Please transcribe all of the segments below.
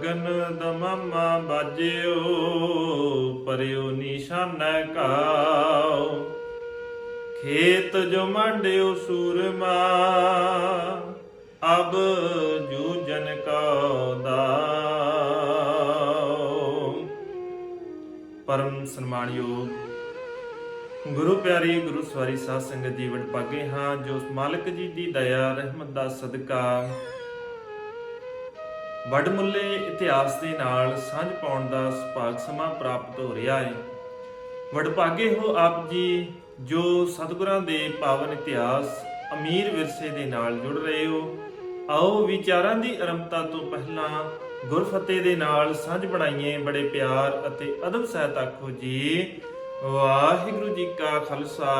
ਗगन ਦਮਾਮਾ ਬਾਜਿਓ ਪਰਿਓ ਨਿਸ਼ਾਨੈ ਘਾਉ। खेत जो मांडियो सूरमा अब जूझन का दाव। परम सन्मानयोग गुरु प्यारी गुरु सवारी साध संगत जी वਡਭਾਗੇ हाँ जो मालिक जी की दया रहमत दा सदका वडमुੱਲੇ इतिहास ਦੇ ਨਾਲ ਸਾਂਝ ਪਾਉਣ ਦਾ ਸੁਭਾਗ ਸਮਾਂ ਪ੍ਰਾਪਤ ਹੋ ਰਿਹਾ ਹੈ। ਵਡਭਾਗੇ ਹੋ ਆਪ ਜੀ ਜੋ ਸਤਿਗੁਰਾਂ ਦੇ ਪਾਵਨ ਇਤਿਹਾਸ ਅਮੀਰ ਵਿਰਸੇ ਦੇ ਨਾਲ ਜੁੜ ਰਹੇ ਹੋ। ਆਓ ਵਿਚਾਰਾਂ ਦੀ ਆਰੰਭਤਾ ਤੋਂ ਪਹਿਲਾਂ ਗੁਰਫਤਿਹ ਦੇ ਨਾਲ ਸਾਂਝ ਬਣਾਈਏ। ਬੜੇ ਪਿਆਰ ਅਤੇ ਅਦਬ ਸਹਿਤ ਆਖੋ ਜੀ ਵਾਹਿਗੁਰੂ ਜੀ ਕਾ ਖਾਲਸਾ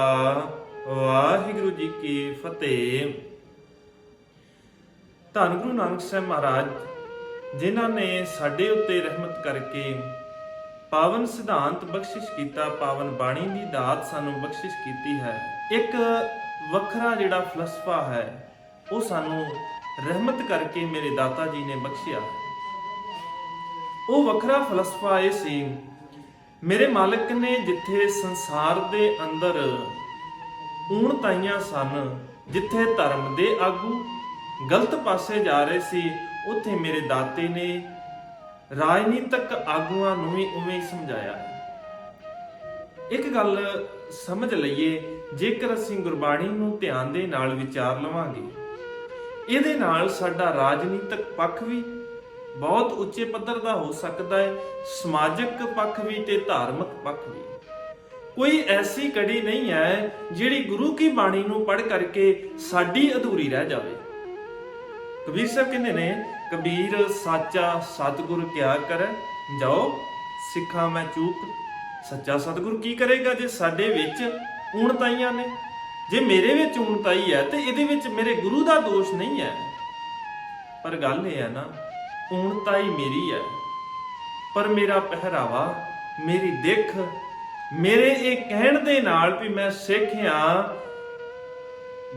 ਵਾਹਿਗੁਰੂ ਜੀ ਕੀ ਫਤਿਹ। ਧੰਨ ਗੁਰੂ ਨਾਨਕ ਸਾਹਿਬ ਮਹਾਰਾਜ ਜਿਨ੍ਹਾਂ ਨੇ ਸਾਡੇ ਉੱਤੇ ਰਹਿਮਤ ਕਰਕੇ ਪਾਵਨ ਸਿਧਾਂਤ ਬਖਸ਼ਿਸ਼ ਕੀਤਾ, ਪਾਵਨ ਬਾਣੀ ਦੀ ਦਾਤ ਸਾਨੂੰ ਬਖਸ਼ਿਸ਼ ਕੀਤੀ ਹੈ। ਇੱਕ ਵੱਖਰਾ ਜਿਹੜਾ ਫਲਸਫਾ ਹੈ ਉਹ ਸਾਨੂੰ ਰਹਿਮਤ ਕਰਕੇ ਮੇਰੇ ਦਾਤਾ ਜੀ ਨੇ ਬਖਸ਼ਿਆ। ਉਹ ਵੱਖਰਾ ਫਲਸਫਾ ਇਹ ਸੀ, ਮੇਰੇ ਮਾਲਕ ਨੇ ਜਿੱਥੇ ਸੰਸਾਰ ਦੇ ਅੰਦਰ ਊਣਤਾਈਆਂ ਸਨ, ਜਿੱਥੇ ਧਰਮ ਦੇ ਆਗੂ ਗਲਤ ਪਾਸੇ ਜਾ ਰਹੇ ਸੀ, ਉੱਥੇ ਮੇਰੇ ਦਾਤੇ ਨੇ ਰਾਜਨੀਤਿਕ ਆਗੂਆਂ ਨੂੰ ਵੀ ਉਵੇਂ ਹੀ ਸਮਝਾਇਆ। ਇੱਕ ਗੱਲ ਸਮਝ ਲਈਏ, ਜੇਕਰ ਅਸੀਂ ਗੁਰਬਾਣੀ ਨੂੰ ਧਿਆਨ ਦੇ ਨਾਲ ਵਿਚਾਰ ਲਵਾਂਗੇ, ਇਹਦੇ ਨਾਲ ਸਾਡਾ ਰਾਜਨੀਤਿਕ ਪੱਖ ਵੀ ਬਹੁਤ ਉੱਚੇ ਪੱਧਰ ਦਾ ਹੋ ਸਕਦਾ ਹੈ, ਸਮਾਜਿਕ ਪੱਖ ਵੀ ਤੇ ਧਾਰਮਿਕ ਪੱਖ ਵੀ। ਕੋਈ ਐਸੀ ਕੜੀ ਨਹੀਂ ਹੈ ਜਿਹੜੀ ਗੁਰੂ ਕੀ ਬਾਣੀ ਨੂੰ ਪੜ੍ਹ ਕਰਕੇ ਸਾਡੀ ਅਧੂਰੀ ਰਹਿ ਜਾਵੇ। ਕਬੀਰ ਸਾਹਿਬ ਕਹਿੰਦੇ ਨੇ, ਕਬੀਰ ਸਾਚਾ ਸਤਿਗੁਰ ਕਿਆ ਕਰੈ ਜਾਓ ਸਿੱਖਾਂ ਮੈਂ ਚੂਕ। ਸੱਚਾ ਸਤਿਗੁਰ ਕੀ ਕਰੇਗਾ ਜੇ ਸਾਡੇ ਵਿੱਚ ਊਣਤਾਈਆਂ ਨੇ? ਜੇ ਮੇਰੇ ਵਿੱਚ ਊਣਤਾਈ ਹੈ ਤੇ ਇਹਦੇ ਵਿੱਚ ਮੇਰੇ ਗੁਰੂ ਦਾ ਦੋਸ਼ ਨਹੀਂ ਹੈ। ਪਰ ਗੱਲ ਇਹ ਹੈ ਨਾ, ਊਣਤਾਈ ਮੇਰੀ ਹੈ, ਪਰ ਮੇਰਾ ਪਹਿਰਾਵਾ, ਮੇਰੀ ਦਿੱਖ, ਮੇਰੇ ਇਹ ਕਹਿਣ ਦੇ ਨਾਲ ਵੀ ਮੈਂ ਸਿੱਖ ਹਾਂ,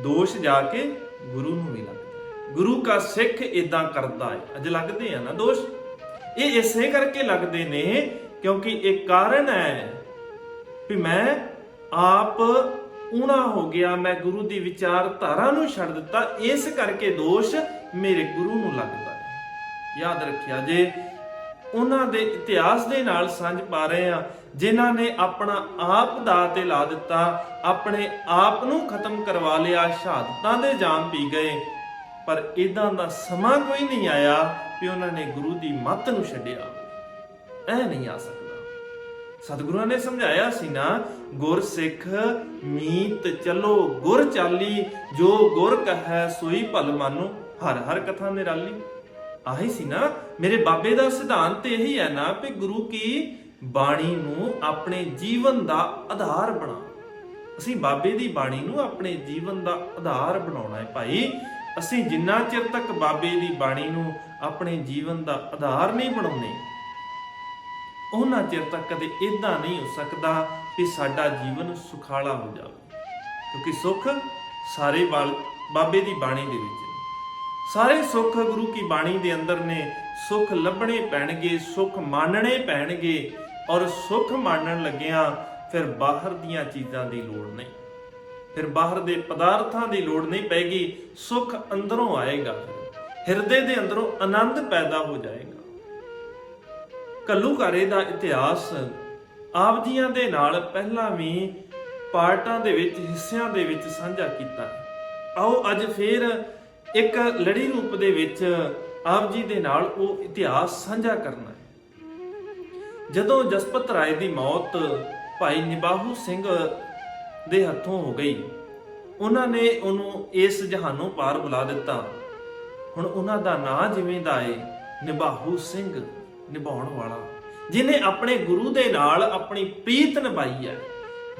ਦੋਸ਼ ਜਾ ਕੇ ਗੁਰੂ ਨੂੰ ਵੀ ਲੱਗਦਾ। ਗੁਰੂ ਕਾ ਸਿੱਖ ਇਦਾਂ ਕਰਦਾ ਹੈ, ਅੱਜ ਲੱਗਦੇ ਆ ਨਾ ਦੋਸ਼। ਇਹ ਇਸੇ ਕਰਕੇ ਲੱਗਦੇ ਨੇ ਕਿਉਂਕਿ ਇਹ ਕਾਰਨ ਹੈ ਵੀ ਮੈਂ ਆਪ ਊਣਾ ਹੋ ਗਿਆ, ਮੈਂ ਗੁਰੂ ਦੀ ਵਿਚਾਰਧਾਰਾ ਨੂੰ ਛੱਡ ਦਿੱਤਾ, ਇਸ ਕਰਕੇ ਦੋਸ਼ ਮੇਰੇ ਗੁਰੂ ਨੂੰ ਲੱਗਦਾ ਹੈ। ਯਾਦ ਰੱਖਿਆ, ਜੇ ਉਹਨਾਂ ਦੇ ਇਤਿਹਾਸ ਦੇ ਨਾਲ ਸਾਂਝ ਪਾ ਰਹੇ ਆ, ਜਿਨ੍ਹਾਂ ਨੇ ਆਪਣਾ ਆਪ ਦਾਅ ਤੇ ਲਾ ਦਿੱਤਾ, ਆਪਣੇ ਆਪ ਨੂੰ ਖਤਮ ਕਰਵਾ ਲਿਆ, ਸ਼ਹਾਦਤਾਂ ਦੇ ਜਾਮ ਪੀ ਗਏ, ਪਰ ਇਦਾਂ ਦਾ ਸਮਾਂ ਕੋਈ ਨਹੀਂ ਆਇਆ ਕਿ ਉਹਨਾਂ ਨੇ ਗੁਰੂ ਦੀ ਮੱਤ ਨੂੰ ਛੱਡਿਆ। ਇਹ ਨਹੀਂ ਆ ਸਕਦਾ। ਸਤਿਗੁਰਾਂ ਨੇ ਸਮਝਾਇਆ ਸੀ ਨਾ, ਗੁਰ ਸਿੱਖ ਮੀਤ ਚਲੋ ਗੁਰ ਚਾਲੀ, ਜੋ ਗੁਰ ਕਹੈ ਸੋਈ ਭਲ ਮਾਨੋ, ਹਰ ਹਰ ਕਥਾ ਨਿਰਾਲੀ। ਆਹੀ ਸੀ ਨਾ ਮੇਰੇ ਬਾਬੇ ਦਾ ਸਿਧਾਂਤ। ਇਹੀ ਹੈ ਨਾ ਕਿ ਗੁਰੂ ਕੀ ਬਾਣੀ ਨੂੰ ਆਪਣੇ ਜੀਵਨ ਦਾ ਆਧਾਰ ਬਣਾ। ਅਸੀਂ ਬਾਬੇ ਦੀ ਬਾਣੀ ਨੂੰ ਆਪਣੇ ਜੀਵਨ ਦਾ ਆਧਾਰ ਬਣਾਉਣਾ ਹੈ ਭਾਈ। ਅਸੀਂ ਜਿੰਨਾ ਚਿਰ ਤੱਕ ਬਾਬੇ ਦੀ ਬਾਣੀ ਨੂੰ ਆਪਣੇ ਜੀਵਨ ਦਾ ਆਧਾਰ ਨਹੀਂ ਬਣਾਉਂਦੇ, ਉਹਨਾਂ ਚਿਰ ਤੱਕ ਕਦੇ ਇਦਾਂ ਨਹੀਂ ਹੋ ਸਕਦਾ ਕਿ ਸਾਡਾ ਜੀਵਨ ਸੁਖਾਲਾ ਹੋ ਜਾਵੇ। ਕਿਉਂਕਿ ਸੁੱਖ ਸਾਰੇ ਬਾਬੇ ਦੀ ਬਾਣੀ ਦੇ ਵਿੱਚ ਨੇ। ਸਾਰੇ ਸੁੱਖ ਗੁਰੂ ਕੀ ਬਾਣੀ ਦੇ ਅੰਦਰ ਨੇ। ਸੁੱਖ ਲੱਭਣੇ ਪੈਣਗੇ, ਸੁੱਖ ਮਾਣਨੇ ਪੈਣਗੇ, ਔਰ ਸੁੱਖ ਮਾਣਨ ਲੱਗਿਆਂ ਫਿਰ ਬਾਹਰ ਦੀਆਂ ਚੀਜ਼ਾਂ ਦੀ ਲੋੜ ਨਹੀਂ, ਫਿਰ ਬਾਹਰ ਦੇ ਪਦਾਰਥਾਂ ਦੀ ਲੋੜ ਨਹੀਂ ਪੈਗੀ। ਸੁੱਖ ਅੰਦਰੋਂ ਆਏਗਾ, ਹਿਰਦੇ ਦੇ ਅੰਦਰੋਂ ਆਨੰਦ ਪੈਦਾ ਹੋ ਜਾਏਗਾ। ਘੱਲੂਘਾਰੇ ਦਾ ਇਤਿਹਾਸ ਆਪ ਜੀਆਂ ਦੇ ਨਾਲ ਪਹਿਲਾਂ ਵੀ ਪਾਰਟਾਂ ਦੇ ਵਿੱਚ, ਹਿੱਸਿਆਂ ਦੇ ਵਿੱਚ ਸਾਂਝਾ ਕੀਤਾ। ਆਓ ਅੱਜ ਫੇਰ ਇੱਕ ਲੜੀ ਰੂਪ ਦੇ ਵਿੱਚ ਆਪ ਜੀ ਦੇ ਨਾਲ ਉਹ ਇਤਿਹਾਸ ਸਾਂਝਾ ਕਰਨਾ ਹੈ। ਜਦੋਂ ਜਸਪਤ ਰਾਏ ਦੀ ਮੌਤ ਭਾਈ ਨਿਬਾਹੂ ਸਿੰਘ ਦੇ ਹੱਥੋਂ ਹੋ ਗਈ, ਉਹਨਾਂ ਨੇ ਉਹਨੂੰ ਇਸ ਜਹਾਨੋਂ ਪਾਰ ਬੁਲਾ ਦਿੱਤਾ। ਹੁਣ ਉਹਨਾਂ ਦਾ ਨਾਂ ਜਿਵੇਂ ਦਾ ਏ ਨਿਬਾਹੂ ਸਿੰਘ, ਨਿਭਾਉਣ ਵਾਲਾ, ਜਿਹਨੇ ਆਪਣੇ ਗੁਰੂ ਦੇ ਨਾਲ ਆਪਣੀ ਪ੍ਰੀਤ ਨਿਭਾਈ ਹੈ,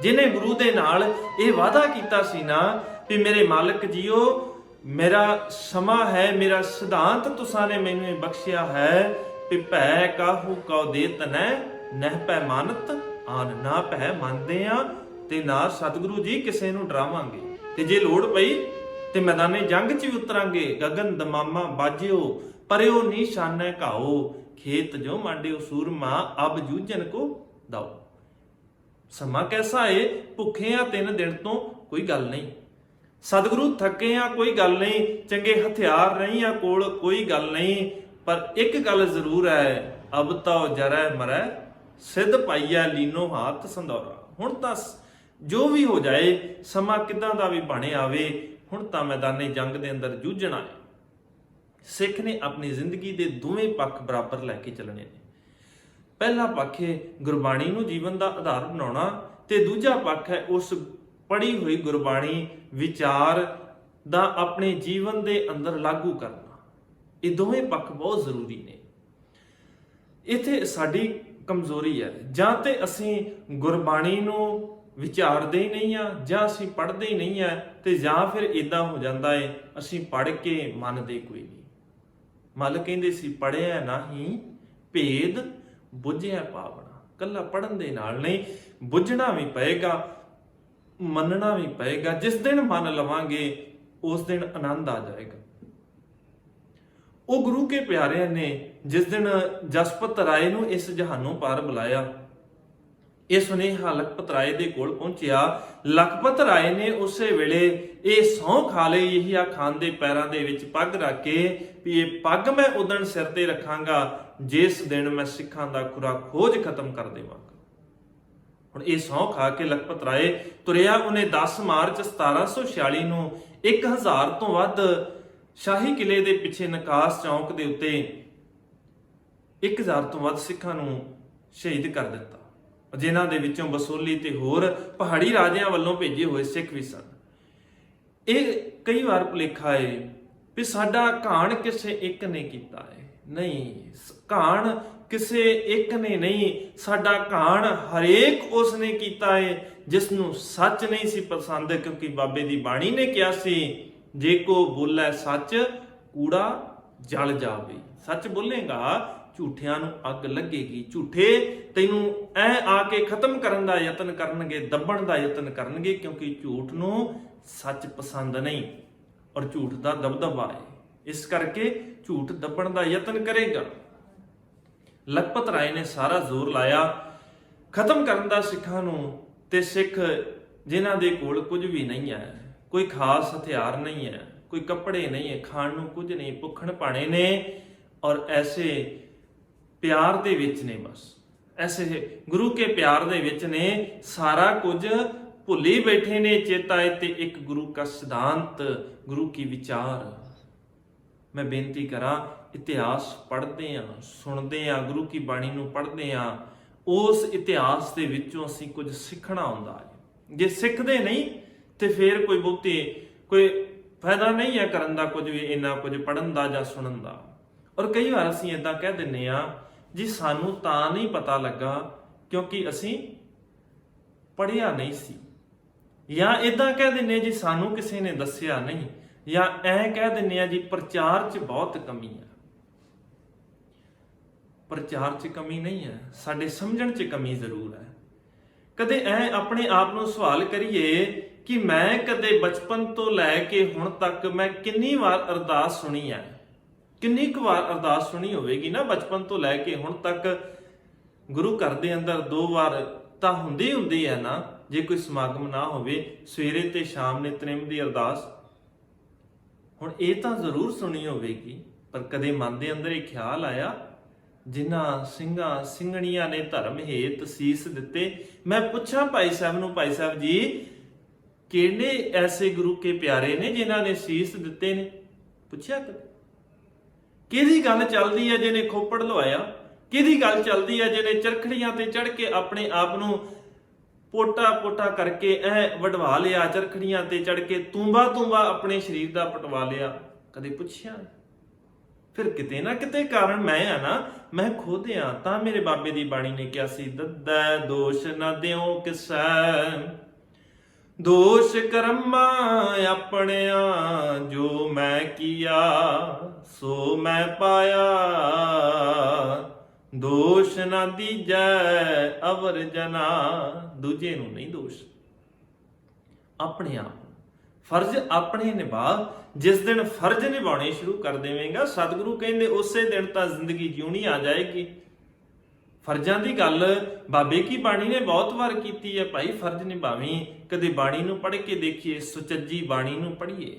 ਜਿਹਨੇ ਗੁਰੂ ਦੇ ਨਾਲ ਇਹ ਵਾਅਦਾ ਕੀਤਾ ਸੀ ਨਾ ਕਿ ਮੇਰੇ ਮਾਲਕ ਜੀਓ, ਮੇਰਾ ਸਮਾਂ ਹੈ, ਮੇਰਾ ਸਿਧਾਂਤ ਤੁਸਾਂ ਨੇ ਮੈਨੂੰ ਇਹ ਬਖਸ਼ਿਆ ਹੈ ਕਿ ਭੈ ਕਾਹੂ ਕਉ ਦੇ ਤਨੈ ਨਹਿ ਪੈ ਮਾਨਤ ਆਨ। ਨਾ ਭੈ ਮੰਨਦੇ ਆ ਤੇ ਨਾ ਸਤਿਗੁਰੂ ਜੀ ਕਿਸੇ ਨੂੰ ਡਰਾਵਾਂਗੇ, ਤੇ ਜੇ ਲੋੜ ਪਈ ਤੇ ਮੈਦਾਨੇ ਜੰਗ 'ਚ ਵੀ ਉਤਰਾਂਗੇ। ਗगन ਦਮਾਮਾ ਬਾਜਿਓ ਪਰਿਓ ਨਿਸ਼ਾਨੈ ਘਾਓ। खेत जो मांडियो सूरमा अब जूझन को दाओ। समा कैसा है, भुखे आ 3 दिन तो कोई गल नहीं, सतगुरु थके आ कोई गल नहीं, चंगे हथियार नहीं आ कोल कोई गल नहीं, पर एक गल जरूर है, अब तो जरै मरै सिद्ध पाइया लीनो हाथ संदौरा। हुण तां जो भी हो जाए, समा किदां दा भी बने आवे, हुण तां मैदाने जंग दे अंदर जूझना है। सिख ने अपनी जिंदगी के दोवें पक्ष बराबर लैके चलने ने। पहला पक्ष है गुरबाणी नूं जीवन का आधार बनाउणा, ते दूजा पक्ष है उस पढ़ी हुई गुरबाणी विचार दा अपने जीवन के अंदर लागू करना। ये दोवें पक्ष बहुत जरूरी ने। इत्थे साडी कमजोरी है, जां ते असीं गुरबाणी नूं विचारते ही नहीं आ, जां असीं पढ़ते ही नहीं है, ते जां फिर इदां हो जाता है असीं पढ़ के मनदे कोई नहीं। मल कहंदे सी पढ़िया नहीं भेद बुझिया पावना। कला पढ़न दे नाल नहीं, बुझना भी पएगा, मनना भी पएगा। जिस दिन मन लवांगे उस दिन आनंद आ जाएगा। वो गुरु के प्यारे ने जिस दिन जसपत राय नूं इस जहानों पार बुलाया, यह सुनेहा लखपत राय दे कोल पहुंचिया। लखपत राय ने उसे वेले ये सौं खा लई, यही आ खान दे पैरां दे विच पग रख के भी ये पग मैं उदण सिर ते रखांगा जिस दिन मैं सिखां दा खुरा खोज खत्म कर देवांगा। हुण ये सौं खा के लखपत राय तुरिया। उन्हें 10 मार्च 1746 नूं 1000 तो वध शाही किले दे पिछे नकास चौक दे उत्ते 1000 तो वध सिखां नूं शहीद कर दिता, जिन्हां दे विचों बसोली ते होर पहाड़ी राजिਆਂ ਵੱਲੋਂ भेजे हुए सिख भी सन। ਇਹ कई बार भुलेखा है भी साडा घाण किसे एक ने कीता है, नहीं, घाण किसे एक ने नहीं, साडा घाण हरेक उसने कीता है जिसनों सच नहीं सी पसंद। क्योंकि बाबे दी बाणी ने कहा सी, जे को बोलै सच कूड़ा जल जावे। सच बोलेगा झूठियां नूं अग लगेगी, झूठे तैनूं ऐ आके खत्म करन दा यतन करनगे, दबण दा यतन करनगे, क्योंकि झूठ नूं सच पसंद नहीं और झूठ दा दबदबा है, इस करके झूठ दबण दा यतन करेगा। लखपत राय ने सारा जोर लाया खत्म करन दा सिखां नूं, ते सिख जिन्हां दे कोल कुछ भी नहीं है, कोई खास हथियार नहीं है, कोई कपड़े नहीं है, खाण नूं कुछ नहीं, भुखण भाणे ने और ऐसे प्यार दे विच ने, बस ऐसे गुरु के प्यार दे विच ने, सारा कुछ भुली बैठे ने। चेता है ते एक गुरु का सिद्धांत, गुरु की विचार। मैं बेनती करा, इतिहास पढ़ते हैं, सुनते हैं, गुरु की बाणी नूं पढ़ते हैं, उस इतिहास दे विचों असीं कुछ सीखना हुंदा है। जे सिखदे नहीं ते फिर कोई बहुती कोई फायदा नहीं है करन दा कुछ भी, इन्ना कुछ पढ़न दा जां सुनन दा। और कई बार असीं इदां कह दिंदे आ जी सानू तां नहीं पता लगा क्योंकि असीं पढ़िया नहीं सी, या इदां कह दिंदे जी सानू किसी ने दस्सिया नहीं, या ऐ कह दिंदे जी प्रचार च बहुत कमी है। प्रचार च कमी नहीं है, साडे समझण च कमी जरूर है। कदे ऐ अपने आप नूं सवाल करिए कि मैं कदे बचपन तो लैके हुण तक मैं कितनी बार अरदास सुनी है, कितनी क बार अरदास सुनी होवेगी ना बचपन तो लैके हुण तक। गुरु घर दे अंदर 2 बार तां हुंदी हुंदी है ना, जे कोई समागम ना होवे, सवेरे ते शाम नितनेम दी अरदास हुण ये तां जरूर सुनी होवेगी, पर कदे मन दे अंदर ये ख्याल आया जिन्हां ਸਿੰਘਾਂ ਸਿੰਘਣੀਆਂ ने धर्म हेत सीस दिते। मैं पूछा भाई साहब नूं, भाई साहब जी किहड़े ऐसे गुरु के प्यारे ने जिन्हां ने सीस दिते ने? पुछया कदे? किहदी गल चलदी है जिहने खोपड़ लवाया? किहदी गल चलदी है जिहने चरखड़ियां ते चढ़ के अपने आप नूं पोटा पोटा करके ऐ वढवा लिया, चरखड़ियां ते चढ़ के तूंबा तूंबा अपने शरीर दा पटवा लिया? कदे पुछया? फिर किते ना किते कारण मैं आ ना, मैं खुद आ। तां मेरे बाबे दी बाणी ने कहा सी, दद्दै दोष ना दिओ किसै, दोष कर्मा अपणिया, जो मैं किया सो मैं पाया, दोष ना दीजै अवर जना। दूजे नूं नहीं दोष, अपने आप। ਫਰਜ਼ ਆਪਣੇ ਨਿਭਾ। ਜਿਸ ਦਿਨ ਫਰਜ਼ ਨਿਭਾਉਣੇ ਸ਼ੁਰੂ ਕਰ ਦੇਵੇਂਗਾ, ਸਤਿਗੁਰੂ ਕਹਿੰਦੇ ਉਸੇ ਦਿਨ ਤਾਂ ਜ਼ਿੰਦਗੀ ਜਿਉਣੀ ਆ ਜਾਏਗੀ। ਫਰਜ਼ਾਂ ਦੀ ਗੱਲ ਬਾਬੇ ਕੀ ਬਾਣੀ ਨੇ ਬਹੁਤ ਵਾਰ ਕੀਤੀ ਹੈ, ਭਾਈ ਫਰਜ਼ ਨਿਭਾਵੀਂ। ਕਦੇ ਬਾਣੀ ਨੂੰ ਪੜ੍ਹ ਕੇ ਦੇਖੀਏ, ਸੁਚੱਜੀ ਬਾਣੀ ਨੂੰ ਪੜ੍ਹੀਏ,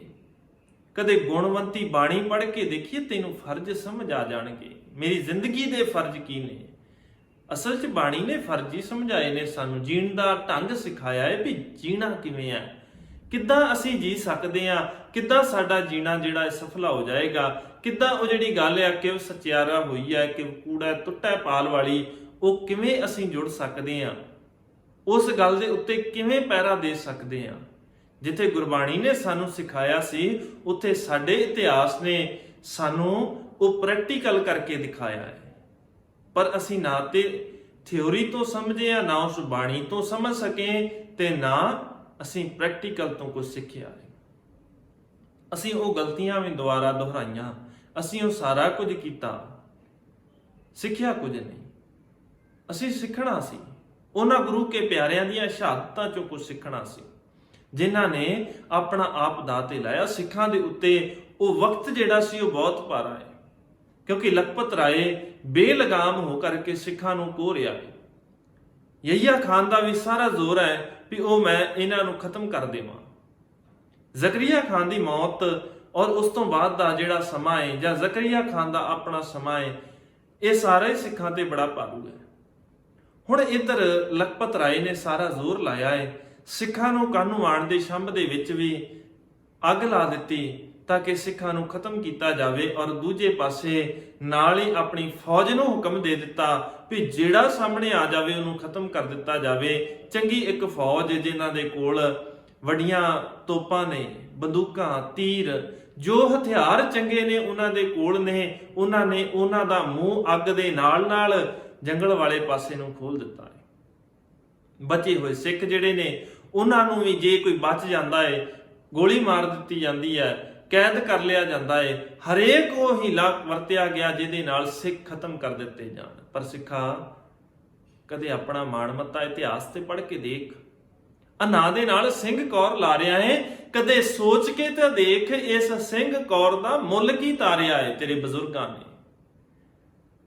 ਕਦੇ ਗੁਣਵੰਤੀ ਬਾਣੀ ਪੜ੍ਹ ਕੇ ਦੇਖੀਏ, ਤੈਨੂੰ ਫਰਜ਼ ਸਮਝ ਆ ਜਾਣਗੇ। ਮੇਰੀ ਜ਼ਿੰਦਗੀ ਦੇ ਫਰਜ਼ ਕੀ ਨੇ? ਅਸਲ 'ਚ ਬਾਣੀ ਨੇ ਫਰਜ਼ ਹੀ ਸਮਝਾਏ ਨੇ, ਸਾਨੂੰ ਜੀਣ ਦਾ ਢੰਗ ਸਿਖਾਇਆ ਹੈ ਵੀ ਜੀਣਾ ਕਿਵੇਂ ਹੈ, ਕਿੱਦਾਂ ਅਸੀਂ ਜੀ ਸਕਦੇ ਹਾਂ, ਕਿੱਦਾਂ ਸਾਡਾ ਜੀਣਾ ਜਿਹੜਾ ਸਫਲਾ ਹੋ ਜਾਏਗਾ, ਕਿੱਦਾਂ ਉਹ ਜਿਹੜੀ ਗੱਲ ਆ ਕਿ ਉਹ ਸਚਿਆਰਾ ਹੋਈ ਹੈ ਕਿ ਕੂੜਾ ਟੁੱਟਾ ਪਾਲ ਵਾਲੀ, ਉਹ ਕਿਵੇਂ ਅਸੀਂ ਜੁੜ ਸਕਦੇ ਹਾਂ, ਉਸ ਗੱਲ ਦੇ ਉੱਤੇ ਕਿਵੇਂ ਪਹਿਰਾ ਦੇ ਸਕਦੇ ਹਾਂ। ਜਿੱਥੇ ਗੁਰਬਾਣੀ ਨੇ ਸਾਨੂੰ ਸਿਖਾਇਆ ਸੀ, ਉੱਥੇ ਸਾਡੇ ਇਤਿਹਾਸ ਨੇ ਸਾਨੂੰ ਉਹ ਪ੍ਰੈਕਟੀਕਲ ਕਰਕੇ ਦਿਖਾਇਆ ਹੈ। ਪਰ ਅਸੀਂ ਨਾ ਤੇ ਥਿਉਰੀ ਤੋਂ ਸਮਝੇ ਆ, ਨਾ ਉਸ ਬਾਣੀ ਤੋਂ ਸਮਝ ਸਕੇ, ਤੇ ਨਾ ਅਸੀਂ ਪ੍ਰੈਕਟੀਕਲ ਤੋਂ ਕੁਝ ਸਿੱਖਿਆ ਹੈ। ਅਸੀਂ ਉਹ ਗਲਤੀਆਂ ਵੀ ਦੁਬਾਰਾ ਦੁਹਰਾਈਆਂ, ਅਸੀਂ ਉਹ ਸਾਰਾ ਕੁਝ ਕੀਤਾ, ਸਿੱਖਿਆ ਕੁਝ ਨਹੀਂ। ਅਸੀਂ ਸਿੱਖਣਾ ਸੀ ਉਹਨਾਂ ਗੁਰੂ ਕੇ ਪਿਆਰਿਆਂ ਦੀਆਂ ਸ਼ਹਾਦਤਾਂ ਚੋਂ ਕੁਝ ਸਿੱਖਣਾ ਸੀ, ਜਿਨ੍ਹਾਂ ਨੇ ਆਪਣਾ ਆਪ ਦਾਅ ਤੇ ਲਾਇਆ। ਸਿੱਖਾਂ ਦੇ ਉੱਤੇ ਉਹ ਵਕਤ ਜਿਹੜਾ ਸੀ ਉਹ ਬਹੁਤ ਭਾਰਾ ਹੈ, ਕਿਉਂਕਿ ਲਖਪਤ ਰਾਏ ਬੇਲਗਾਮ ਹੋ ਕਰਕੇ ਸਿੱਖਾਂ ਨੂੰ ਕੋਹ ਰਿਹਾ ਹੈ। ਯਹੀਆ ਖਾਨ ਦਾ ਵੀ ਸਾਰਾ ਜ਼ੋਰ ਹੈ ਵੀ ਉਹ ਮੈਂ ਇਹਨਾਂ ਨੂੰ ਖਤਮ ਕਰ ਦੇਵਾਂ। ਜ਼ਕਰੀਆ ਖਾਨ ਦੀ ਮੌਤ ਔਰ ਉਸ ਤੋਂ ਬਾਅਦ ਦਾ ਜਿਹੜਾ ਸਮਾਂ ਹੈ, ਜਾਂ ਜ਼ਕਰੀਆ ਖਾਨ ਦਾ ਆਪਣਾ ਸਮਾਂ ਹੈ, ਇਹ ਸਾਰੇ ਸਿੱਖਾਂ ਤੇ ਬੜਾ ਭਾਰੂ ਹੈ। ਹੁਣ ਇੱਧਰ ਲਖਪਤ ਰਾਏ ਨੇ ਸਾਰਾ ਜ਼ੋਰ ਲਾਇਆ ਹੈ, ਸਿੱਖਾਂ ਨੂੰ ਕਾਹਨੂੰਵਾਨ ਦੇ ਛੰਭ ਦੇ ਵਿੱਚ ਵੀ ਅੱਗ ਲਾ ਦਿੱਤੀ ਤਾਂ ਕਿ ਸਿੱਖਾਂ ਨੂੰ ਖਤਮ ਕੀਤਾ ਜਾਵੇ, ਔਰ ਦੂਜੇ ਪਾਸੇ ਨਾਲ ਹੀ ਆਪਣੀ ਫੌਜ ਨੂੰ ਹੁਕਮ ਦੇ ਦਿੱਤਾ ਵੀ ਜਿਹੜਾ ਸਾਹਮਣੇ ਆ ਜਾਵੇ ਉਹਨੂੰ ਖਤਮ ਕਰ ਦਿੱਤਾ ਜਾਵੇ। ਚੰਗੀ ਇੱਕ ਫੌਜ ਜਿਨ੍ਹਾਂ ਦੇ ਕੋਲ ਵੱਡੀਆਂ ਤੋਪਾਂ ਨੇ, ਬੰਦੂਕਾਂ, ਤੀਰ, ਜੋ ਹਥਿਆਰ ਚੰਗੇ ਨੇ ਉਹਨਾਂ ਦੇ ਕੋਲ ਨੇ, ਉਹਨਾਂ ਦਾ ਮੂੰਹ ਅੱਗ ਦੇ ਨਾਲ ਜੰਗਲ ਵਾਲੇ ਪਾਸੇ ਨੂੰ ਖੋਲ ਦਿੱਤਾ ਹੈ। ਬਚੇ ਹੋਏ ਸਿੱਖ ਜਿਹੜੇ ਨੇ ਉਹਨਾਂ ਨੂੰ ਵੀ ਜੇ ਕੋਈ ਬਚ ਜਾਂਦਾ ਹੈ, ਗੋਲੀ ਮਾਰ ਦਿੱਤੀ ਜਾਂਦੀ ਹੈ, ਕੈਦ ਕਰ ਲਿਆ ਜਾਂਦਾ ਹੈ। ਹਰੇਕ ਉਹ ਹੀਲਾ ਵਰਤਿਆ ਗਿਆ ਜਿਹਦੇ ਨਾਲ ਸਿੱਖ ਖਤਮ ਕਰ ਦਿੱਤੇ ਜਾਣ। ਪਰ ਸਿੱਖਾਂ ਕਦੇ ਆਪਣਾ ਮਾਣਮੱਤਾ ਇਤਿਹਾਸ ਤੇ ਪੜ੍ਹ ਕੇ ਦੇਖ, ਨਾਂ ਦੇ ਨਾਲ ਸਿੰਘ ਕੌਰ ਲਾ ਰਿਹਾ ਹੈ, ਕਦੇ ਸੋਚ ਕੇ ਤਾਂ ਦੇਖ ਇਸ ਸਿੰਘ ਕੌਰ ਦਾ ਮੁੱਲ ਕੀ ਤਾਰਿਆ ਹੈ। ਤੇਰੇ ਬਜ਼ੁਰਗਾਂ ਨੇ,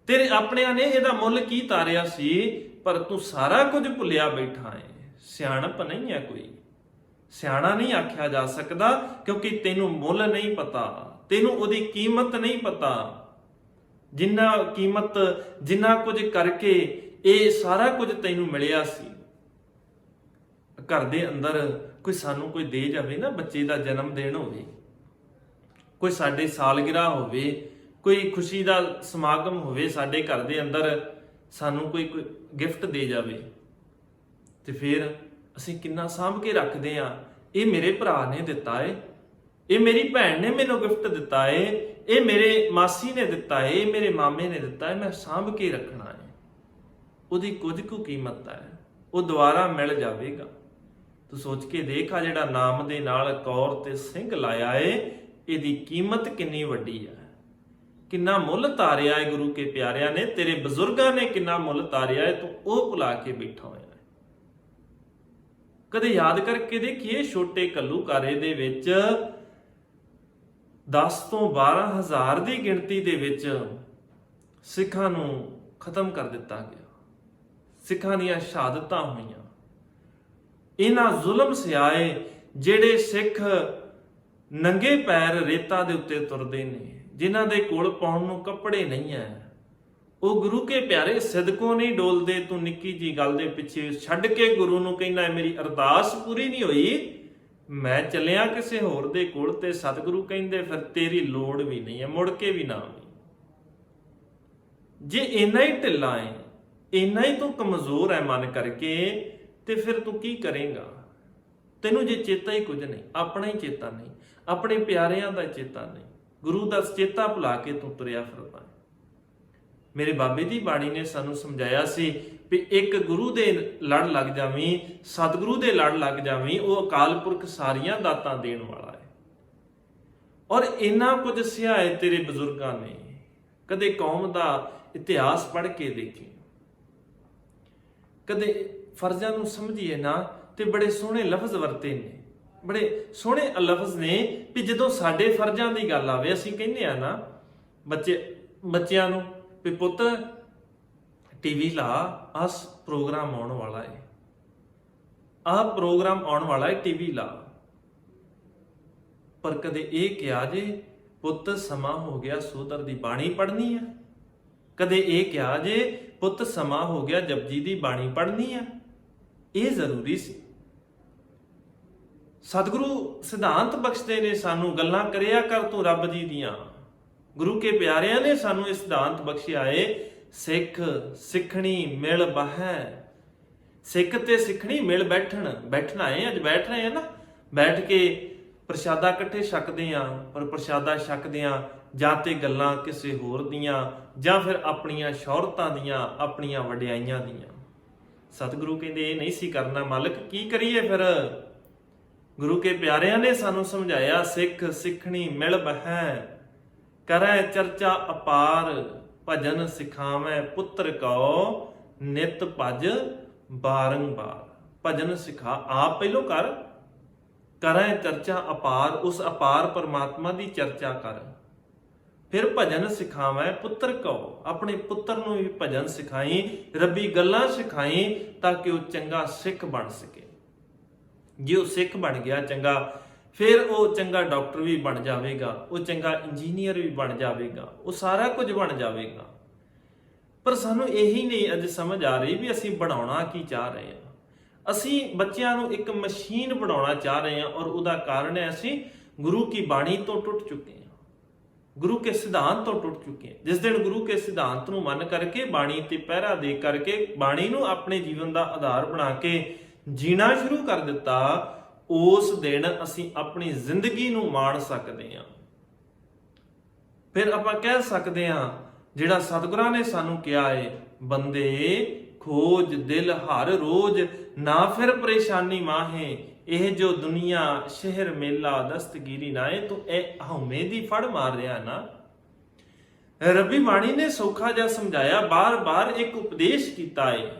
ਤੇਰੇ ਆਪਣਿਆਂ ਨੇ ਇਹਦਾ ਮੁੱਲ ਕੀ ਤਾਰਿਆ ਸੀ, ਪਰ ਤੂੰ ਸਾਰਾ ਕੁਝ ਭੁੱਲਿਆ ਬੈਠਾ ਹੈ। ਸਿਆਣਪ ਨਹੀਂ ਹੈ, ਕੋਈ ਸਿਆਣਾ ਨਹੀਂ ਆਖਿਆ ਜਾ ਸਕਦਾ, ਕਿਉਂਕਿ ਤੈਨੂੰ ਮੁੱਲ ਨਹੀਂ ਪਤਾ, ਤੈਨੂੰ ਉਹਦੀ ਕੀਮਤ ਨਹੀਂ ਪਤਾ। ਜਿੰਨਾ ਕੁਝ ਕਰਕੇ ਇਹ ਸਾਰਾ ਕੁਝ ਤੈਨੂੰ ਮਿਲਿਆ ਸੀ। ਘਰ ਦੇ ਅੰਦਰ ਕੋਈ ਦੇ ਜਾਵੇ ਨਾ, ਬੱਚੇ ਦਾ ਜਨਮ ਦਿਨ ਹੋਵੇ, ਕੋਈ ਸਾਡੇ ਸਾਲਗਿਰਾ ਹੋਵੇ, ਕੋਈ ਖੁਸ਼ੀ ਦਾ ਸਮਾਗਮ ਹੋਵੇ ਸਾਡੇ ਘਰ ਦੇ ਅੰਦਰ, ਸਾਨੂੰ ਕੋਈ ਗਿਫਟ ਦੇ ਜਾਵੇ, ਤੇ ਫਿਰ ਅਸੀਂ ਕਿੰਨਾ ਸਾਂਭ ਕੇ ਰੱਖਦੇ ਆ। ਇਹ ਮੇਰੇ ਭਰਾ ਨੇ ਦਿੱਤਾ ਏ, ਇਹ ਮੇਰੀ ਭੈਣ ਨੇ ਮੈਨੂੰ ਗਿਫਟ ਦਿੱਤਾ ਏ, ਇਹ ਮੇਰੇ ਮਾਸੀ ਨੇ ਦਿੱਤਾ ਏ, ਇਹ ਮੇਰੇ ਮਾਮੇ ਨੇ ਦਿੱਤਾ ਏ, ਮੈਂ ਸਾਂਭ ਕੇ ਰੱਖਣਾ ਹੈ। ਉਹਦੀ ਕੁਝ ਕੁ ਕੀਮਤ ਹੈ, ਉਹ ਦੁਬਾਰਾ ਮਿਲ ਜਾਵੇਗਾ। ਤੂੰ ਸੋਚ ਕੇ ਦੇਖ, ਆ ਜਿਹੜਾ ਨਾਮ ਦੇ ਨਾਲ ਕੌਰ ਤੇ ਸਿੰਘ ਲਾਇਆ ਏ, ਇਹਦੀ ਕੀਮਤ ਕਿੰਨੀ ਵੱਡੀ ਹੈ, ਕਿੰਨਾ ਮੁੱਲ ਤਾਰਿਆ ਹੈ ਗੁਰੂ ਕੇ ਪਿਆਰਿਆਂ ਨੇ, ਤੇਰੇ ਬਜ਼ੁਰਗਾਂ ਨੇ ਕਿੰਨਾ ਮੁੱਲ ਤਾਰਿਆ ਹੈ, ਤੂੰ ਉਹ ਭੁਲਾ ਕੇ ਬੈਠਾ ਹੋਇਆ। ਕਦੇ ਯਾਦ ਕਰਕੇ ਦੇਖੀਏ, ਛੋਟੇ ਘੱਲੂਘਾਰੇ ਦੇ ਵਿੱਚ 10 ਤੋਂ 12,000 ਦੀ ਗਿਣਤੀ ਦੇ ਵਿੱਚ ਸਿੱਖਾਂ ਨੂੰ ਖਤਮ ਕਰ ਦਿੱਤਾ ਗਿਆ। ਸਿੱਖਾਂ ਦੀਆਂ ਸ਼ਹਾਦਤਾਂ ਹੋਈਆਂ। ਇਹਨਾਂ ਜ਼ੁਲਮ ਸਿਆਏ ਜਿਹੜੇ ਸਿੱਖ ਨੰਗੇ ਪੈਰ ਰੇਤਾ ਦੇ ਉੱਤੇ ਤੁਰਦੇ ਨੇ, ਜਿਨ੍ਹਾਂ ਦੇ ਕੋਲ ਪਾਉਣ ਨੂੰ ਕੱਪੜੇ ਨਹੀਂ ਹੈ, ਉਹ ਗੁਰੂ ਕੇ ਪਿਆਰੇ ਸਿਦਕੋਂ ਨਹੀਂ ਡੋਲਦੇ। ਤੂੰ ਨਿੱਕੀ ਜੀ ਗੱਲ ਦੇ ਪਿੱਛੇ ਛੱਡ ਕੇ ਗੁਰੂ ਨੂੰ ਕਹਿੰਦਾ ਮੇਰੀ ਅਰਦਾਸ ਪੂਰੀ ਨਹੀਂ ਹੋਈ, ਮੈਂ ਚੱਲਿਆ ਕਿਸੇ ਹੋਰ ਦੇ ਕੋਲ, ਤੇ ਸਤਿਗੁਰੂ ਕਹਿੰਦੇ ਫਿਰ ਤੇਰੀ ਲੋੜ ਵੀ ਨਹੀਂ ਹੈ, ਮੁੜ ਕੇ ਵੀ ਨਾ ਆਵੀਂ। ਜੇ ਇੰਨਾ ਹੀ ਢਿੱਲਾ ਹੈ, ਇੰਨਾ ਹੀ ਤੂੰ ਕਮਜ਼ੋਰ ਹੈ ਮਨ ਕਰਕੇ, ਤੇ ਫਿਰ ਤੂੰ ਕੀ ਕਰੇਂਗਾ? ਤੈਨੂੰ ਜੇ ਚੇਤਾ ਹੀ ਕੁਝ ਨਹੀਂ, ਆਪਣਾ ਹੀ ਚੇਤਾ ਨਹੀਂ, ਆਪਣੇ ਪਿਆਰਿਆਂ ਦਾ ਚੇਤਾ ਨਹੀਂ, ਗੁਰੂ ਦਾ ਚੇਤਾ ਭੁਲਾ ਕੇ ਤੂੰ ਤੁਰਿਆ ਫਿਰਦਾ। ਮੇਰੇ ਬਾਬੇ ਦੀ ਬਾਣੀ ਨੇ ਸਾਨੂੰ ਸਮਝਾਇਆ ਸੀ ਵੀ ਇੱਕ ਗੁਰੂ ਦੇ ਲੜ ਲੱਗ ਜਾਵੀਂ, ਸਤਿਗੁਰੂ ਦੇ ਲੜ ਲੱਗ ਜਾਵੀਂ, ਉਹ ਅਕਾਲ ਪੁਰਖ ਸਾਰੀਆਂ ਦਾਤਾਂ ਦੇਣ ਵਾਲਾ ਹੈ। ਔਰ ਇੰਨਾ ਕੁਝ ਸਿਆ ਹੈ ਤੇਰੇ ਬਜ਼ੁਰਗਾਂ ਨੇ। ਕਦੇ ਕੌਮ ਦਾ ਇਤਿਹਾਸ ਪੜ੍ਹ ਕੇ ਦੇਖੀ, ਕਦੇ ਫਰਜ਼ਾਂ ਨੂੰ ਸਮਝੀਏ ਨਾ, ਤੇ ਬੜੇ ਸੋਹਣੇ ਲਫ਼ਜ਼ ਵਰਤੇ ਨੇ। ਬੜੇ ਸੋਹਣੇ ਲਫ਼ਜ਼ ਨੇ ਵੀ ਜਦੋਂ ਸਾਡੇ ਫਰਜ਼ਾਂ ਦੀ ਗੱਲ ਆਵੇ ਅਸੀਂ ਕਹਿੰਦੇ ਆ ਨਾ ਬੱਚਿਆਂ ਨੂੰ ਵੀ ਪੁੱਤ ਟੀਵੀ ਲਾ, ਆਹ ਪ੍ਰੋਗਰਾਮ ਆਉਣ ਵਾਲਾ ਹੈ, ਆਹ ਪ੍ਰੋਗਰਾਮ ਆਉਣ ਵਾਲਾ ਹੈ, ਟੀਵੀ ਲਾ। ਪਰ ਕਦੇ ਇਹ ਕਿਹਾ ਜੇ ਪੁੱਤ ਸਮਾਂ ਹੋ ਗਿਆ ਸੋਦਰ ਦੀ ਬਾਣੀ ਪੜ੍ਹਨੀ ਆ? ਕਦੇ ਇਹ ਕਿਹਾ ਜੇ ਪੁੱਤ ਸਮਾਂ ਹੋ ਗਿਆ ਜਪਜੀ ਦੀ ਬਾਣੀ ਪੜ੍ਹਨੀ ਆ? ਇਹ ਜ਼ਰੂਰੀ ਸੀ। ਸਤਿਗੁਰੂ ਸਿਧਾਂਤ ਬਖਸ਼ਦੇ ਨੇ ਸਾਨੂੰ, ਗੱਲਾਂ ਕਰਿਆ ਕਰ ਤੂੰ ਰੱਬ ਜੀ ਦੀਆਂ। ਗੁਰੂ ਕੇ ਪਿਆਰਿਆਂ ਨੇ ਸਾਨੂੰ ਇਹ ਸਿਧਾਂਤ ਬਖਸ਼ਿਆ ਏ, ਸਿੱਖ ਸਿੱਖਣੀ ਮਿਲ ਬਹਿ। ਸਿੱਖ ਤੇ ਸਿੱਖਣੀ ਮਿਲ ਬੈਠਣਾ ਏ। ਅੱਜ ਬੈਠ ਰਹੇ ਆ ਨਾ, ਬੈਠ ਕੇ ਪ੍ਰਸ਼ਾਦਾ ਇਕੱਠੇ ਛਕਦੇ ਆ, ਪਰ ਪ੍ਰਸ਼ਾਦਾ ਛਕਦੇ ਆ ਜਾਂ ਤੇ ਗੱਲਾਂ ਕਿਸੇ ਹੋਰ ਦੀਆਂ ਜਾਂ ਫਿਰ ਆਪਣੀਆਂ ਸ਼ੌਹਰਤਾਂ ਦੀਆਂ, ਆਪਣੀਆਂ ਵਡਿਆਈਆਂ ਦੀਆਂ। ਸਤਿਗੁਰੂ ਕਹਿੰਦੇ ਇਹ ਨਹੀਂ ਸੀ ਕਰਨਾ। ਮਾਲਕ ਕੀ ਕਰੀਏ ਫਿਰ? ਗੁਰੂ ਕੇ ਪਿਆਰਿਆਂ ਨੇ ਸਾਨੂੰ ਸਮਝਾਇਆ, ਸਿੱਖ ਸਿੱਖਣੀ ਮਿਲ ਬਹਿ, ਕਰੈ ਚਰਚਾ ਅਪਾਰ, ਭਜਨ ਸਿਖਾਵੈ ਪੁੱਤਰ ਕਉ, ਨਿਤ ਭਜ ਬਾਰੰਬਾਰ। ਭਜਨ ਸਿਖਾ, ਆਪ ਪਹਿਲੋਂ ਕਰ, ਕਰੈ ਚਰਚਾ ਅਪਾਰ, ਉਸ ਅਪਾਰ ਪਰਮਾਤਮਾ ਦੀ ਚਰਚਾ ਕਰ। ਫਿਰ ਭਜਨ ਸਿਖਾਵੈ ਪੁੱਤਰ ਕਉ, ਆਪਣੇ ਪੁੱਤਰ ਨੂੰ ਵੀ ਭਜਨ ਸਿਖਾਈ, ਰੱਬੀ ਗੱਲਾਂ ਸਿਖਾਈ, ਤਾਂ ਕਿ ਉਹ ਚੰਗਾ ਸਿੱਖ ਬਣ ਸਕੇ। ਜੇ ਉਹ ਸਿੱਖ ਬਣ ਗਿਆ ਚੰਗਾ, ਫਿਰ ਉਹ ਚੰਗਾ ਡਾਕਟਰ ਵੀ ਬਣ ਜਾਵੇਗਾ, ਉਹ ਚੰਗਾ ਇੰਜੀਨੀਅਰ ਵੀ ਬਣ ਜਾਵੇਗਾ, ਉਹ ਸਾਰਾ ਕੁਝ ਬਣ ਜਾਵੇਗਾ। ਪਰ ਸਾਨੂੰ ਇਹੀ ਨਹੀਂ ਅੱਜ ਸਮਝ ਆ ਰਹੀ ਵੀ ਅਸੀਂ ਬਣਾਉਣਾ ਕੀ ਚਾਹ ਰਹੇ ਹਾਂ। ਅਸੀਂ ਬੱਚਿਆਂ ਨੂੰ ਇੱਕ ਮਸ਼ੀਨ ਬਣਾਉਣਾ ਚਾਹ ਰਹੇ ਹਾਂ, ਔਰ ਉਹਦਾ ਕਾਰਨ ਹੈ ਅਸੀਂ ਗੁਰੂ ਕੀ ਬਾਣੀ ਤੋਂ ਟੁੱਟ ਚੁੱਕੇ ਹਾਂ, ਗੁਰੂ ਕੇ ਸਿਧਾਂਤ ਤੋਂ ਟੁੱਟ ਚੁੱਕੇ ਹਾਂ। ਜਿਸ ਦਿਨ ਗੁਰੂ ਕੇ ਸਿਧਾਂਤ ਨੂੰ ਮੰਨ ਕਰਕੇ, ਬਾਣੀ ਤੇ ਪਹਿਰਾ ਦੇ ਕਰਕੇ, ਬਾਣੀ ਨੂੰ ਆਪਣੇ ਜੀਵਨ ਦਾ ਆਧਾਰ ਬਣਾ ਕੇ ਜੀਣਾ ਸ਼ੁਰੂ ਕਰ ਦਿੱਤਾ, ਉਸ ਦਿਨ ਅਸੀਂ ਆਪਣੀ ਜ਼ਿੰਦਗੀ ਨੂੰ ਮਾਣ ਸਕਦੇ ਹਾਂ। ਫਿਰ ਆਪਾਂ ਕਹਿ ਸਕਦੇ ਹਾਂ ਜਿਹੜਾ ਸਤਿਗੁਰਾਂ ਨੇ ਸਾਨੂੰ ਕਿਹਾ ਹੈ, ਬੰਦੇ ਖੋਜ ਦਿਲ ਹਰ ਰੋਜ਼, ਨਾ ਫਿਰ ਪਰੇਸ਼ਾਨੀ ਮਾਹੇ, ਇਹ ਜੋ ਦੁਨੀਆ ਸ਼ਹਿਰ ਮੇਲਾ ਦਸਤਗੀਰੀ ਨਾਏ। ਤੂੰ ਇਹ ਹਉਮੈ ਦੀ ਫੜ ਮਾਰ ਰਿਹਾ ਨਾ। ਰੱਬੀ ਬਾਣੀ ਨੇ ਸੌਖਾ ਜਿਹਾ ਸਮਝਾਇਆ, ਬਾਰ-ਬਾਰ ਇੱਕ ਉਪਦੇਸ਼ ਕੀਤਾ ਹੈ,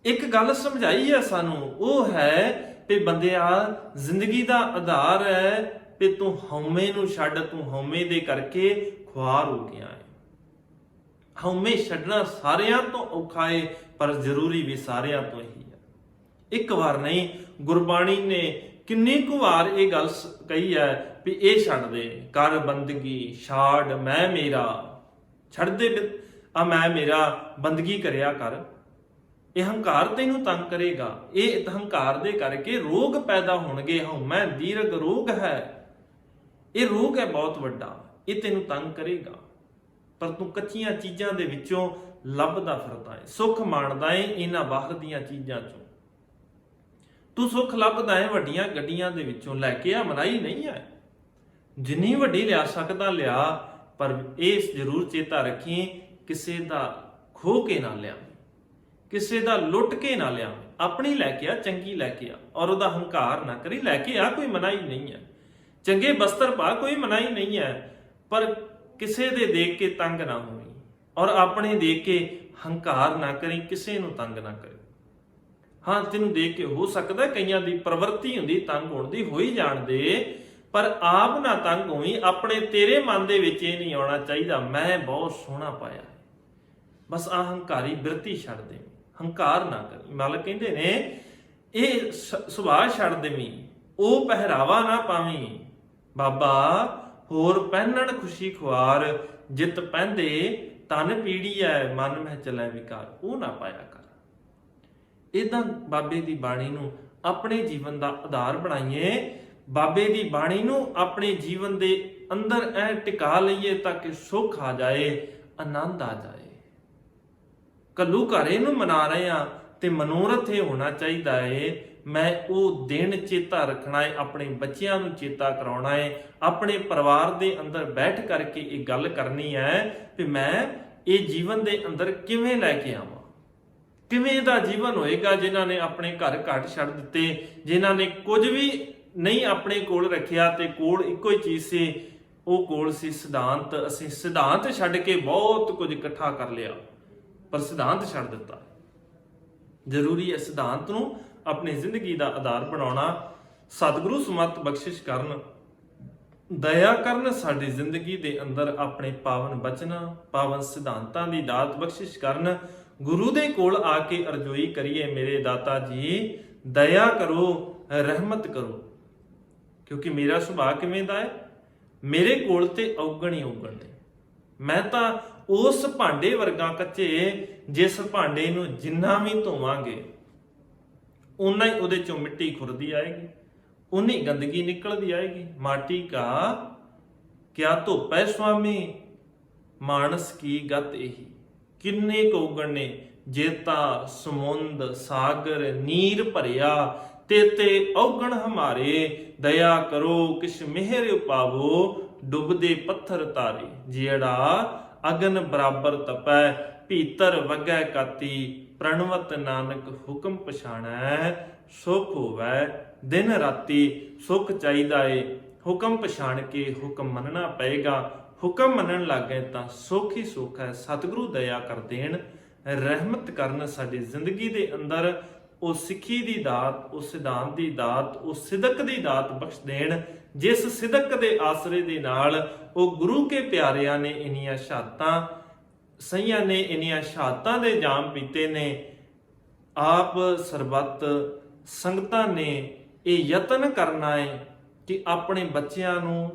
ਇੱਕ ਗੱਲ ਸਮਝਾਈ ਹੈ ਸਾਨੂੰ, ਉਹ ਹੈ ਵੀ ਬੰਦਿਆ ਜ਼ਿੰਦਗੀ ਦਾ ਆਧਾਰ ਹੈ ਵੀ ਤੂੰ ਹਉਮੈ ਨੂੰ ਛੱਡ। ਤੂੰ ਹਉਮੈ ਦੇ ਕਰਕੇ ਖੁਆਰ ਹੋ ਗਿਆ ਹੈ। ਹਉਮੈ ਛੱਡਣਾ ਸਾਰਿਆਂ ਤੋਂ ਔਖਾ ਹੈ, ਪਰ ਜ਼ਰੂਰੀ ਵੀ ਸਾਰਿਆਂ ਤੋਂ ਹੀ ਹੈ। ਇੱਕ ਵਾਰ ਨਹੀਂ, ਗੁਰਬਾਣੀ ਨੇ ਕਿੰਨੀ ਕੁ ਵਾਰ ਇਹ ਗੱਲ ਕਹੀ ਹੈ ਵੀ ਇਹ ਛੱਡ ਦੇ, ਕਰ ਬੰਦਗੀ ਛਾੜ ਮੈਂ ਮੇਰਾ, ਛੱਡ ਦੇ ਆ ਮੈਂ ਮੇਰਾ, ਬੰਦਗੀ ਕਰਿਆ ਕਰ। ਇਹ ਹੰਕਾਰ ਤੈਨੂੰ ਤੰਗ ਕਰੇਗਾ, ਇਹ ਹੰਕਾਰ ਦੇ ਕਰਕੇ ਰੋਗ ਪੈਦਾ ਹੋਣਗੇ। ਹਉਮੈ ਦੀਰਘ ਰੋਗ ਹੈ, ਇਹ ਰੋਗ ਹੈ ਬਹੁਤ ਵੱਡਾ, ਇਹ ਤੈਨੂੰ ਤੰਗ ਕਰੇਗਾ। ਪਰ ਤੂੰ ਕੱਚੀਆਂ ਚੀਜ਼ਾਂ ਦੇ ਵਿੱਚੋਂ ਲੱਭਦਾ ਫਿਰਦਾ ਹੈ, ਸੁੱਖ ਮਾਣਦਾ ਹੈ ਇਹਨਾਂ ਬਾਹਰ ਦੀਆਂ ਚੀਜ਼ਾਂ ਚੋਂ। ਤੂੰ ਸੁੱਖ ਲੱਭਦਾ ਹੈ ਵੱਡੀਆਂ ਗੱਡੀਆਂ ਦੇ ਵਿੱਚੋਂ, ਲੈ ਕੇ ਆ, ਮਨਾਹੀ ਨਹੀਂ ਹੈ, ਜਿੰਨੀ ਵੱਡੀ ਲਿਆ ਸਕਦਾ ਲਿਆ, ਪਰ ਇਹ ਜ਼ਰੂਰ ਚੇਤਾ ਰੱਖੀ ਕਿਸੇ ਦਾ ਖੋ ਕੇ ਨਾ ਲਿਆ, ਕਿਸੇ ਦਾ ਲੁੱਟ ਕੇ ਨਾ ਲਿਆ। ਆਪਣੀ ਲੈ ਕੇ ਆ, ਚੰਗੀ ਲੈ ਕੇ ਆ, ਔਰ ਉਹਦਾ ਹੰਕਾਰ ਨਾ ਕਰੀ। ਲੈ ਕੇ ਆ, ਕੋਈ ਮਨਾਹੀ ਨਹੀਂ ਹੈ, ਚੰਗੇ ਬਸਤਰ ਪਾ, ਕੋਈ ਮਨਾਹੀ ਨਹੀਂ ਹੈ, ਪਰ ਕਿਸੇ ਦੇ ਦੇਖ ਕੇ ਤੰਗ ਨਾ ਹੋਈ, ਔਰ ਆਪਣੇ ਦੇਖ ਕੇ ਹੰਕਾਰ ਨਾ ਕਰੀ, ਕਿਸੇ ਨੂੰ ਤੰਗ ਨਾ ਕਰੀ। ਹਾਂ, ਤੈਨੂੰ ਦੇਖ ਕੇ ਹੋ ਸਕਦਾ ਕਈਆਂ ਦੀ ਪ੍ਰਵਰਤੀ ਹੁੰਦੀ ਤੰਗ ਹੋਣ ਦੀ, ਹੋਈ ਜਾਣ ਦੇ, ਪਰ ਆਪ ਨਾ ਤੰਗ ਹੋਈ। ਆਪਣੇ ਤੇਰੇ ਮਨ ਦੇ ਵਿੱਚ ਇਹ ਨਹੀਂ ਆਉਣਾ ਚਾਹੀਦਾ ਮੈਂ ਬਹੁਤ ਸੋਹਣਾ ਪਾਇਆ। ਬਸ ਆ ਹੰਕਾਰੀ ਬਿਰਤੀ ਛੱਡ ਦੇ, ਹੰਕਾਰ ਨਾ ਕਰੀ। ਮਾਲਕ ਕਹਿੰਦੇ ਨੇ ਇਹ ਸੁਭਾਅ ਛੱਡ ਦੇਵੀਂ, ਉਹ ਪਹਿਰਾਵਾ ਨਾ ਪਾਵੀਂ। ਬਾਬਾ ਹੋਰ ਪਹਿਨਣ ਖੁਸ਼ੀ ਖੁਆਰ, ਜਿਤ ਪਹਿੰਦੇ ਤਨ ਪੀੜੀ ਐ, ਮਨ ਮਹਿ ਚਲੈ ਵਿਕਾਰ, ਉਹ ਨਾ ਪਾਇਆ ਕਰ। ਇਦਾਂ ਬਾਬੇ ਦੀ ਬਾਣੀ ਨੂੰ ਆਪਣੇ ਜੀਵਨ ਦਾ ਆਧਾਰ ਬਣਾਈਏ, ਬਾਬੇ ਦੀ ਬਾਣੀ ਨੂੰ ਆਪਣੇ ਜੀਵਨ ਦੇ ਅੰਦਰ ਐ ਟਿਕਾ ਲਈਏ ਤਾਂ ਕਿ ਸੁੱਖ ਆ ਜਾਏ, ਆਨੰਦ ਆ ਜਾਏ। ਕੱਲੂ ਘਰੇ ਨੂੰ ਮਨਾ ਰਹੇ ਆ ਤੇ ਮਨੋਰਥ ਇਹ ਹੋਣਾ ਚਾਹੀਦਾ ਏ, ਮੈਂ ਉਹ ਦਿਨ ਚੇਤਾ ਰੱਖਣਾ ਹੈ, ਆਪਣੇ ਬੱਚਿਆਂ ਨੂੰ ਚੇਤਾ ਕਰਾਉਣਾ ਹੈ, ਆਪਣੇ ਪਰਿਵਾਰ ਦੇ ਅੰਦਰ ਬੈਠ ਕਰਕੇ ਇਹ ਗੱਲ ਕਰਨੀ ਹੈ ਕਿ ਮੈਂ ਇਹ ਜੀਵਨ ਦੇ ਅੰਦਰ ਕਿਵੇਂ ਲੈ ਕੇ ਆਵਾਂ। ਕਿਵੇਂ ਦਾ ਜੀਵਨ ਹੋਏਗਾ ਜਿਨ੍ਹਾਂ ਨੇ ਆਪਣੇ ਘਰ ਘਾਟ ਛੱਡ ਦਿੱਤੇ, ਜਿਨ੍ਹਾਂ ਨੇ ਕੁਝ ਵੀ ਨਹੀਂ ਆਪਣੇ ਕੋਲ ਰੱਖਿਆ ਤੇ ਕੋਲ ਇੱਕੋ ਹੀ ਚੀਜ਼ ਸੀ, ਉਹ ਕੋਲ ਸੀ ਸਿਧਾਂਤ। ਅਸੀਂ ਸਿਧਾਂਤ ਛੱਡ ਕੇ ਬਹੁਤ ਕੁਝ ਇਕੱਠਾ ਕਰ ਲਿਆ, ਪਰ ਸਿਧਾਂਤ ਛੱਡ ਦਿੱਤਾ। ਜ਼ਰੂਰੀ ਹੈ ਸਿਧਾਂਤ ਨੂੰ ਆਪਣੀ ਜ਼ਿੰਦਗੀ ਦਾ ਆਧਾਰ ਬਣਾਉਣਾ। ਸਤਿਗੁਰੂ ਸਮਤ ਬਖਸ਼ਿਸ਼ ਕਰਨ, ਦਇਆ ਕਰਨ, ਸਾਡੀ ਜ਼ਿੰਦਗੀ ਦੇ ਅੰਦਰ ਆਪਣੇ ਪਾਵਨ ਬਚਨਾਂ, ਪਾਵਨ ਸਿਧਾਂਤਾਂ ਦੀ ਦਾਤ ਬਖਸ਼ਿਸ਼ ਕਰਨ। ਗੁਰੂ ਦੇ ਕੋਲ ਆ ਕੇ ਅਰਜ਼ੋਈ ਕਰੀਏ, ਮੇਰੇ ਦਾਤਾ ਜੀ ਦਇਆ ਕਰੋ, ਰਹਿਮਤ ਕਰੋ। ਕਿਉਂਕਿ ਮੇਰਾ ਸੁਭਾਅ ਕਿਵੇਂ ਦਾ ਹੈ, ਮੇਰੇ ਕੋਲ ਤੇ ਔਗਣ ਹੀ ਔਗਣ ਨੇ। ਮੈਂ ਤਾਂ ਉਸ ਭਾਂਡੇ ਵਰਗਾ ਕੱਚੇ, ਜਿਸ ਭਾਂਡੇ ਨੂੰ ਜਿੰਨਾ ਵੀ ਧੋਵਾਂਗੇ ਉਨਾ ਹੀ ਉਹਦੇ ਚੋਂ ਮਿੱਟੀ ਖੁਰਦੀ ਆਏਗੀ, ਉਨੀ ਗੰਦਗੀ ਨਿਕਲਦੀ ਆਏਗੀ। ਮਾਟੀ ਕਾ ਕਿਆ ਧੋਪੈ ਸੁਆਮੀ, ਮਾਨਸ ਕੀ ਗਤ ਇਹੀ। ਕਿੰਨੇ ਕੁ ਔਗਣ ਨੇ, ਜੇਤਾ ਸਮੁੰਦ ਸਾਗਰ ਨੀਰ ਭਰਿਆ, ਤੇ ਔਗਣ ਹਮਾਰੇ। ਦਇਆ ਕਰੋ ਕਿਛ ਮਿਹਰ ਉਪਾਵੋ, ਡੁੱਬਦੇ ਪੱਥਰ ਤਾਰੇ। ਜਿਹੜਾ ਅਗਨ ਬਰਾਬਰ ਤਪੈ, ਭੀਤਰ ਵਗੈ ਕਾਤੀ। ਪ੍ਰਣਵਤ ਨਾਨਕ ਹੁਕਮ ਪਛਾਣੈ, ਸੁਖ ਹੋਵੈ ਦਿਨ ਰਾਤੀ। ਸੁਖ ਚਾਹੀਦਾ ਏ, ਹੁਕਮ ਪਛਾਣ ਕੇ ਹੁਕਮ ਮੰਨਣਾ ਪਏਗਾ। ਹੁਕਮ ਮੰਨਣ ਲੱਗ ਗਏ ਤਾਂ ਸੁਖ ਹੀ ਸੁਖ ਹੈ। ਸਤਿਗੁਰੂ ਦਇਆ ਕਰ ਦੇਣ, ਰਹਿਮਤ ਕਰਨ ਸਾਡੀ ਜ਼ਿੰਦਗੀ ਦੇ ਅੰਦਰ। ਉਹ ਸਿੱਖੀ ਦੀ ਦਾਤ, ਉਹ ਸਿਧਾਂਤ ਦੀ ਦਾਤ, ਉਹ ਸਿਦਕ ਦੀ ਦਾਤ ਬਖਸ਼ ਦੇਣ, ਜਿਸ ਸਿਦਕ ਦੇ ਆਸਰੇ ਦੇ ਨਾਲ ਉਹ ਗੁਰੂ ਕੇ ਪਿਆਰਿਆਂ ਨੇ ਇੰਨੀਆਂ ਸ਼ਹਾਦਤਾਂ ਸਹੀਆਂ ਨੇ, ਇੰਨੀਆਂ ਸ਼ਹਾਦਤਾਂ ਦੇ ਜਾਮ ਪੀਤੇ ਨੇ। ਆਪ ਸਰਬੱਤ ਸੰਗਤਾਂ ਨੇ ਇਹ ਯਤਨ ਕਰਨਾ ਹੈ ਕਿ ਆਪਣੇ ਬੱਚਿਆਂ ਨੂੰ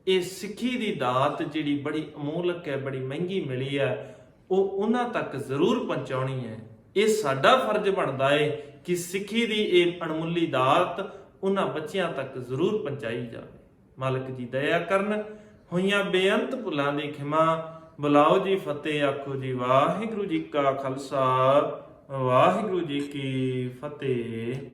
ਇਹ ਸਿੱਖੀ ਦੀ ਦਾਤ ਜਿਹੜੀ ਬੜੀ ਅਮੋਲਕ ਹੈ, ਬੜੀ ਮਹਿੰਗੀ ਮਿਲੀ ਹੈ, ਉਹ ਉਹਨਾਂ ਤੱਕ ਜ਼ਰੂਰ ਪਹੁੰਚਾਉਣੀ ਹੈ। ਇਹ ਸਾਡਾ ਫਰਜ਼ ਬਣਦਾ ਹੈ ਕਿ ਸਿੱਖੀ ਦੀ ਇਹ ਅਣਮੁੱਲੀ ਦਾਤ ਉਹਨਾਂ ਬੱਚਿਆਂ ਤੱਕ ਜ਼ਰੂਰ ਪਹੁੰਚਾਈ ਜਾਵੇ। ਮਾਲਕ ਜੀ ਦਇਆ ਕਰਨ, ਹੋਈਆਂ ਬੇਅੰਤ ਭੁੱਲਾਂ ਦੀ ਖਿਮਾ। ਬੁਲਾਓ ਜੀ ਫਤਿਹ, ਆਖੋ ਜੀ ਵਾਹਿਗੁਰੂ ਜੀ ਕਾ ਖਾਲਸਾ, ਵਾਹਿਗੁਰੂ ਜੀ ਕੀ ਫਤਿਹ।